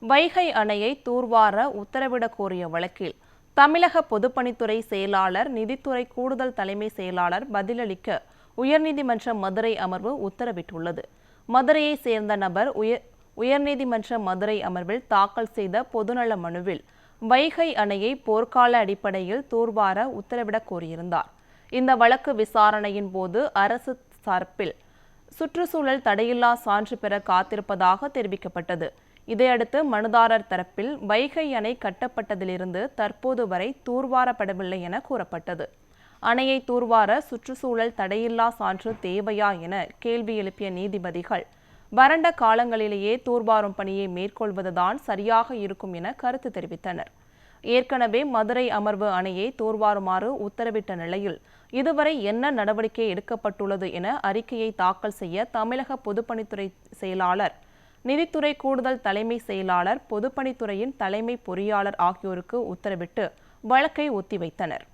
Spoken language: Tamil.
வைகை அணையை தூர்வார உத்தரவிடக் கோரிய வழக்கில் தமிழக பொதுப்பணித்துறை செயலாளர், நிதித்துறை கூடுதல் தலைமை செயலாளர் பதிலளிக்க உயர்நீதிமன்ற மதுரை அமர்வு உத்தரவிட்டுள்ளது. மதுரையை சேர்ந்த நபர் உயர்நீதிமன்ற மதுரை அமர்வில் தாக்கல் செய்த பொதுநல மனுவில் வைகை அணையை போர்க்கால அடிப்படையில் தூர்வார உத்தரவிடக் கோரியிருந்தார். இந்த வழக்கு விசாரணையின் போது அரசு சார்பில் சுற்றுச்சூழல் தடையில்லா சான்று பெற காத்திருப்பதாக தெரிவிக்கப்பட்டது. இதையடுத்து மனுதாரர் தரப்பில் வைகை அணை கட்டப்பட்டதிலிருந்து தற்போது வரை தூர்வாரப்படவில்லை என கூறப்பட்டது. அணையை தூர்வார சுற்றுச்சூழல் தடையில்லா சான்று தேவையா என கேள்வி எழுப்பிய நீதிபதிகள், வறண்ட காலங்களிலேயே தூர்வாரும் பணியை மேற்கொள்வதுதான் சரியாக இருக்கும் என கருத்து தெரிவித்தனர். ஏற்கனவே மதுரை அமர்வு அணையை தூர்வாருமாறு உத்தரவிட்ட நிலையில் இதுவரை என்ன நடவடிக்கை எடுக்கப்பட்டுள்ளது என அறிக்கையை தாக்கல் செய்ய தமிழக பொதுப்பணித்துறை செயலாளர், நிதித்துறை கூடுதல் தலைமை செயலாளர், பொதுப்பணித்துறையின் தலைமை பொறியாளர் ஆகியோருக்கு உத்தரவிட்டு வழக்கை ஒத்திவைத்தனர்.